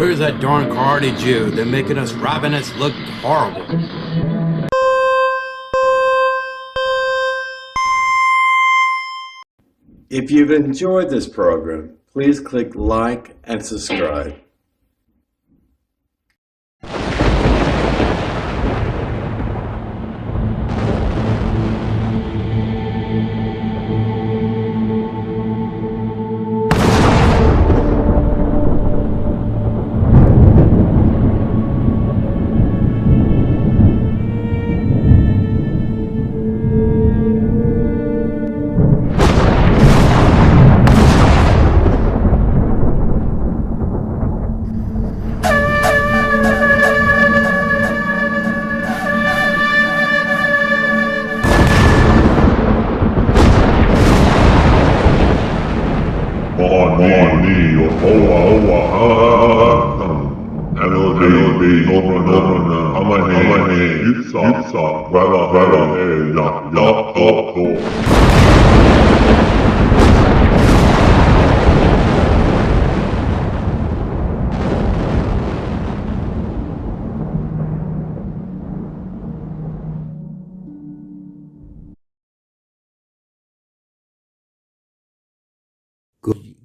where's that darn Cardi Jew? They're making us ravenous look horrible. If you've enjoyed this program, please click like and subscribe.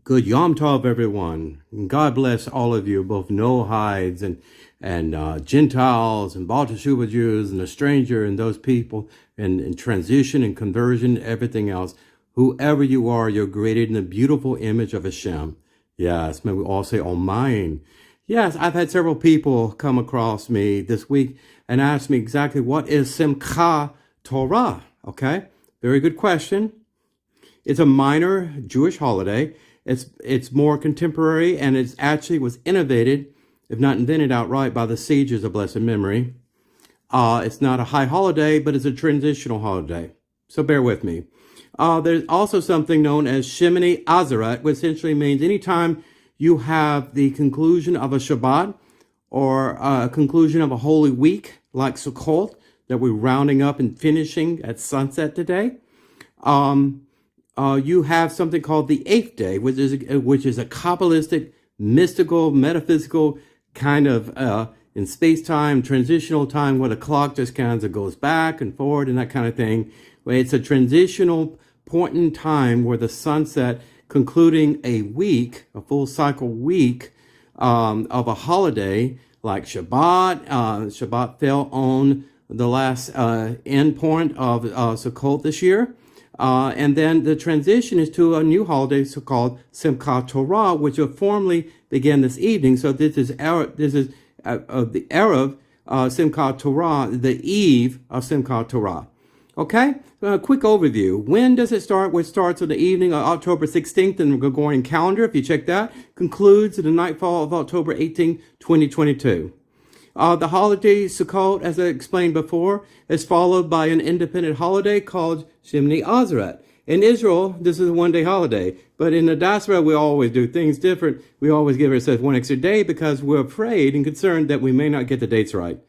Good Yom Tov, everyone. And God bless all of you, both Noahides and Gentiles and Baal Teshuva Jews and the stranger and those people and transition and conversion, everything else. Whoever you are, you're created in the beautiful image of Hashem. Yes, may we all say, oh mine. Yes, I've had several people come across me this week and ask me exactly what is Simchat Torah. Okay, very good question. It's a minor Jewish holiday. It's more contemporary, and it actually was innovated, if not invented outright, by the sages of blessed memory. It's not a high holiday, but it's a transitional holiday. So bear with me. There's also something known as Shemini Atzeret, which essentially means anytime you have the conclusion of a Shabbat or a conclusion of a holy week, like Sukkot, that we're rounding up and finishing at sunset today. You have something called the eighth day, which is a Kabbalistic, mystical, metaphysical kind of in space-time, transitional time, where the clock just kind of goes back and forward and that kind of thing. Where it's a transitional point in time where the sunset, concluding a week, a full cycle week of a holiday like Shabbat. Shabbat fell on the last end point of Sukkot this year. And then the transition is to a new holiday called Simchat Torah, which will formally begin this evening. So this is the Erev Simchat Torah, the eve of Simchat Torah. Okay, a quick overview. When does it start? Well, it starts on the evening of October 16th in the Gregorian calendar. If you check that, concludes at the nightfall of October 18th, 2022. The holiday Sukkot, as I explained before, is followed by an independent holiday called Shemini Atzeret. In Israel, this is a one-day holiday, but in the Diaspora, we always do things different. We always give ourselves one extra day because we're afraid and concerned that we may not get the dates right.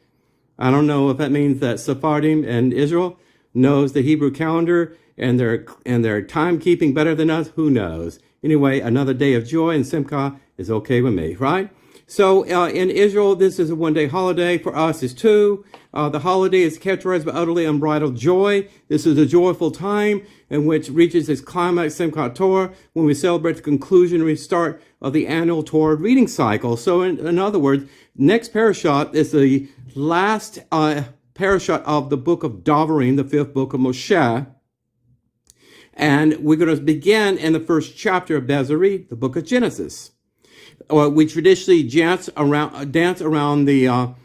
I don't know if that means that Sephardim and Israel knows the Hebrew calendar and their timekeeping better than us. Who knows? Anyway, another day of joy and Simcha is okay with me, right? So in Israel, this is a one-day holiday. For us, it's two. The holiday is characterized by utterly unbridled joy. This is a joyful time in which reaches its climax, Simchat Torah, when we celebrate the conclusion and restart of the annual Torah reading cycle. So in other words, next parashat is the last parashat of the book of Devarim, the fifth book of Moshe. And we're going to begin in the first chapter of Bezeri, the book of Genesis. We traditionally dance around the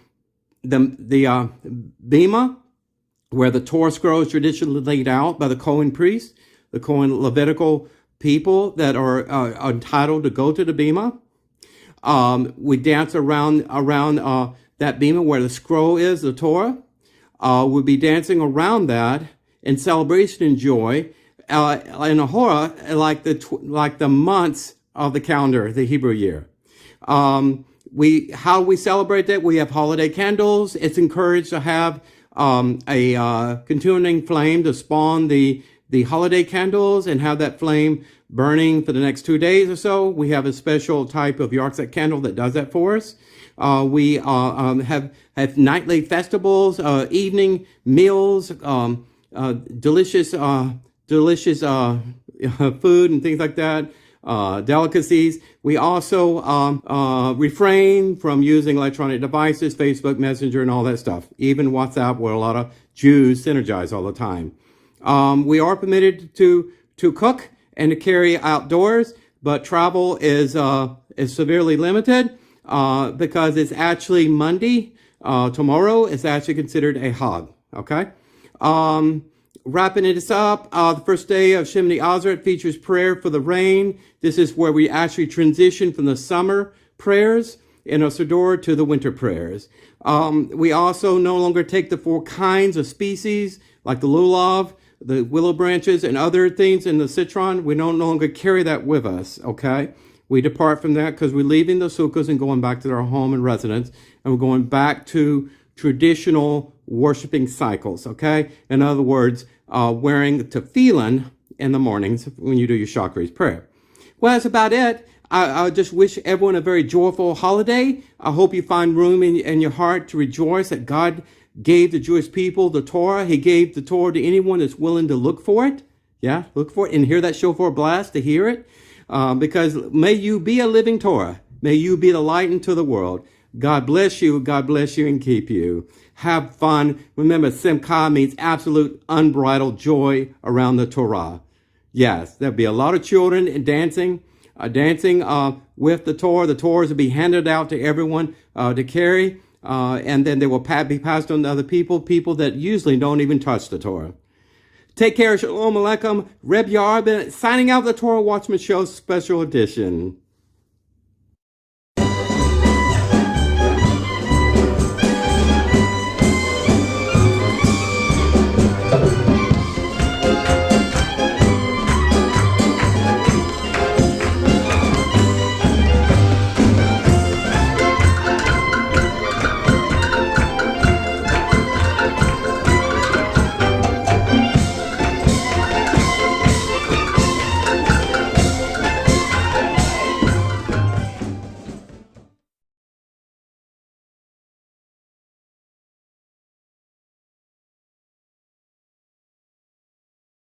bema, where the Torah scroll is traditionally laid out by the Kohen priest, the Kohen Levitical people that are entitled to go to the bema. We dance around that bema where the scroll is, the Torah. We'll be dancing around that in celebration and joy, in a horror, like the months of the calendar, the Hebrew year. How we celebrate that? We have holiday candles. It's encouraged to have a continuing flame to spawn the holiday candles and have that flame burning for the next 2 days or so. We have a special type of Yartzeit candle that does that for us. We have nightly festivals, evening meals, delicious food and things like that, delicacies. We also refrain from using electronic devices, Facebook Messenger, and all that stuff. Even WhatsApp, where a lot of Jews synergize all the time. We are permitted to cook and to carry outdoors, but travel is severely limited because it's actually Monday. Tomorrow is actually considered a Hag. Okay. Wrapping this up, the first day of Shemini Atzeret features prayer for the rain. This is where we actually transition from the summer prayers in a Siddur to the winter prayers. We also no longer take the 4 kinds of species, like the lulav, the willow branches, and other things in the citron. We no longer carry that with us, okay? We depart from that because we're leaving the sukkahs and going back to our home and residence, and we're going back to traditional worshiping cycles, okay? In other words, wearing tefillin in the mornings when you do your Shacharis prayer. Well, that's about it. I just wish everyone a very joyful holiday. I hope you find room in your heart to rejoice that God gave the Jewish people the Torah. He gave the Torah to anyone that's willing to look for it. Yeah, look for it and hear that shofar blast to hear it. Because may you be a living Torah. May you be the light into the world. God bless you and keep you. Have fun. Remember, Simchat means absolute unbridled joy around the Torah. Yes, there'll be a lot of children dancing with the Torah. The Torahs will be handed out to everyone to carry, and then they will be passed on to other people that usually don't even touch the Torah. Take care. Shalom Aleichem. Reb Yarben signing out the Torah Watchman Show special edition.